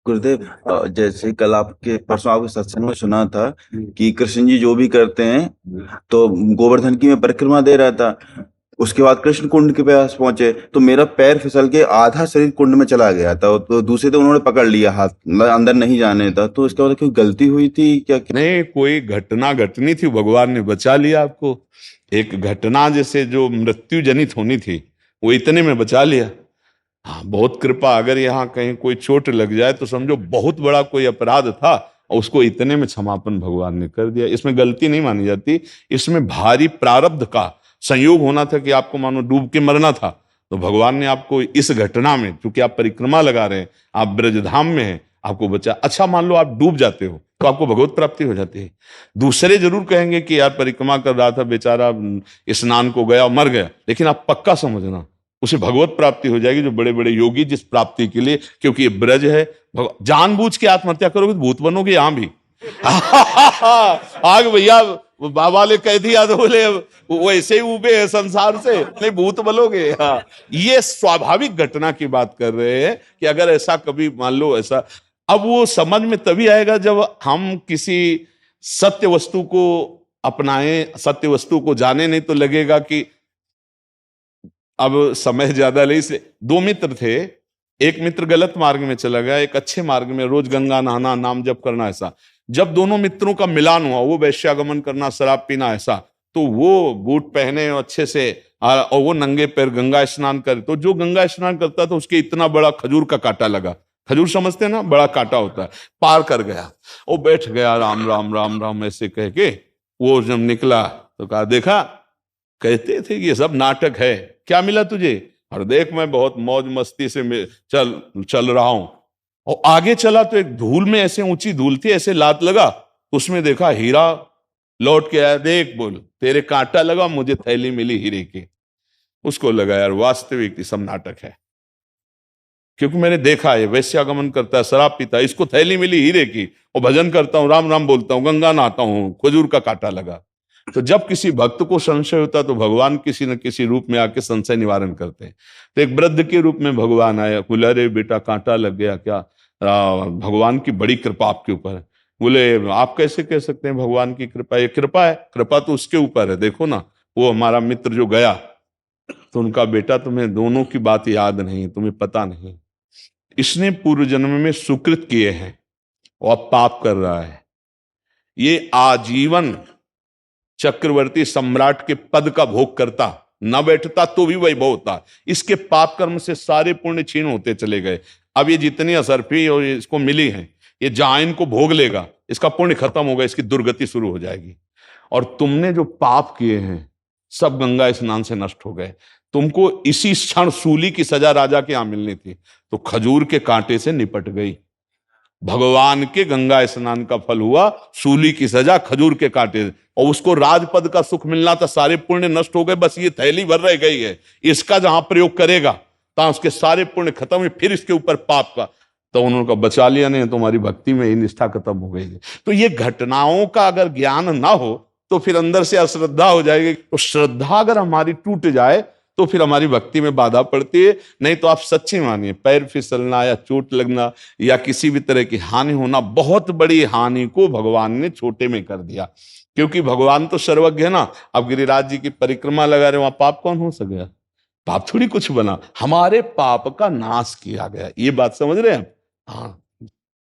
गुरुदेव, जैसे कल आपके परसों आपके सत्संग में सुना था कि कृष्ण जी जो भी करते हैं, तो गोवर्धन की मैं परिक्रमा दे रहा था। उसके बाद कृष्ण कुंड के पास पहुंचे तो मेरा पैर फिसल के आधा शरीर कुंड में चला गया था, तो दूसरे तो उन्होंने पकड़ लिया हाथ, मतलब अंदर नहीं जाने था। तो इसके बाद कोई गलती हुई थी क्या? नहीं, कोई घटना घटनी थी, भगवान ने बचा लिया आपको। एक घटना जैसे जो मृत्यु जनित होनी थी वो इतने में बचा लिया। हाँ, बहुत कृपा। अगर यहाँ कहीं कोई चोट लग जाए तो समझो बहुत बड़ा कोई अपराध था और उसको इतने में क्षमापन भगवान ने कर दिया। इसमें गलती नहीं मानी जाती, इसमें भारी प्रारब्ध का संयोग होना था कि आपको मानो डूब के मरना था, तो भगवान ने आपको इस घटना में, क्योंकि आप परिक्रमा लगा रहे हैं, आप ब्रजधाम में हैं, आपको बचा। अच्छा, मान लो आप डूब जाते हो तो आपको भगवत प्राप्ति हो जाती है। दूसरे जरूर कहेंगे कि यार परिक्रमा कर रहा था बेचारा, स्नान को गया और मर गया, लेकिन आप पक्का समझना उसे भगवत प्राप्ति हो जाएगी। जो बड़े बड़े योगी जिस प्राप्ति के लिए, क्योंकि ये ब्रज है, जानबूझ के आत्महत्या करोगे तो भूत बनोगे यहां भी। आग भैया, बाबा ने कह दिया तो बोले वो ऐसे ही उबे है संसार से, नहीं भूत बनोगे। हाँ, ये स्वाभाविक घटना की बात कर रहे हैं कि अगर ऐसा कभी मान लो ऐसा, अब वो समझ में तभी आएगा जब हम किसी सत्य वस्तु को अपनाएं, सत्य वस्तु को जाने। नहीं तो लगेगा कि अब समय ज्यादा नहीं से, दो मित्र थे, एक मित्र गलत मार्ग में चला गया, एक अच्छे मार्ग में, रोज गंगा नहाना, नाम जप करना, ऐसा। जब दोनों मित्रों का मिलान हुआ, वो वैश्यागमन करना, शराब पीना, ऐसा, तो वो बूट पहने अच्छे से और वो नंगे पैर गंगा स्नान करे, तो जो गंगा स्नान करता था उसके इतना बड़ा खजूर का कांटा लगा। खजूर समझते हैं ना, बड़ा कांटा होता है, पार कर गया। वो बैठ गया, राम राम राम राम ऐसे कह के। वो जब निकला तो कहा, देखा कहते थे कि ये सब नाटक है, क्या मिला तुझे? और देख मैं बहुत मौज मस्ती से चल चल रहा हूं। और आगे चला तो एक धूल में, ऐसे ऊंची धूल थी, ऐसे लात लगा, उसमें देखा हीरा। लौट के आया, देख बोल तेरे कांटा लगा, मुझे थैली मिली हीरे की। उसको लगा यार वास्तविक सब नाटक है, क्योंकि मैंने देखा है वैश्यागमन करता है, शराब पीता है, इसको थैली मिली हीरे की, और भजन करता हूं, राम राम बोलता हूं, गंगा नहाता हूं, खजूर का कांटा लगा। तो जब किसी भक्त को संशय होता तो भगवान किसी न किसी रूप में आके संशय निवारण करते हैं। तो एक वृद्ध के रूप में भगवान आया, बोले अरे बेटा कांटा लग गया क्या? भगवान की बड़ी कृपा आपके ऊपर है। बोले आप कैसे कह सकते हैं भगवान की कृपा? ये कृपा है, कृपा तो उसके ऊपर है। देखो ना, वो हमारा मित्र जो गया, तो उनका बेटा, तुम्हें दोनों की बात याद नहीं, तुम्हें पता नहीं, इसने पूर्व जन्म में सुकृत किए हैं और अब पाप कर रहा है। ये आजीवन चक्रवर्ती सम्राट के पद का भोग करता, न बैठता तो भी वैभव होता। इसके पाप कर्म से सारे पुण्य क्षीण होते चले गए। अब ये जितनी असरफी और इसको मिली है, ये जहां इनको भोग लेगा, इसका पुण्य खत्म होगा, इसकी दुर्गति शुरू हो जाएगी। और तुमने जो पाप किए हैं सब गंगा स्नान से नष्ट हो गए। तुमको इसी क्षण सूली की सजा राजा के यहां मिलनी थी, तो खजूर के कांटे से निपट गई। भगवान के गंगा स्नान का फल हुआ सूली की सजा खजूर के कांटे, और उसको राजपद का सुख मिलना था, सारे पुण्य नष्ट हो गए, बस ये थैली भर रह गई है। इसका जहां प्रयोग करेगा तो उसके सारे पुण्य खत्म हुए, फिर इसके ऊपर पाप का, तो उन्होंने बचा लिया। नहीं तुम्हारी भक्ति में ही निष्ठा खत्म हो गई है। तो ये घटनाओं का अगर ज्ञान ना हो तो फिर अंदर से अश्रद्धा हो जाएगी। तो श्रद्धा अगर हमारी टूट जाए तो फिर हमारी भक्ति में बाधा पड़ती है। नहीं तो आप सच्ची मानिए, पैर फिसलना या चोट लगना या किसी भी तरह की हानि होना, बहुत बड़ी हानि को भगवान ने छोटे में कर दिया, क्योंकि भगवान तो सर्वज्ञ है ना। अब गिरिराज जी की परिक्रमा लगा रहे, वहां पाप कौन हो सकेगा? पाप थोड़ी कुछ बना, हमारे पाप का नाश किया गया। ये बात समझ रहे हैं आप? हाँ।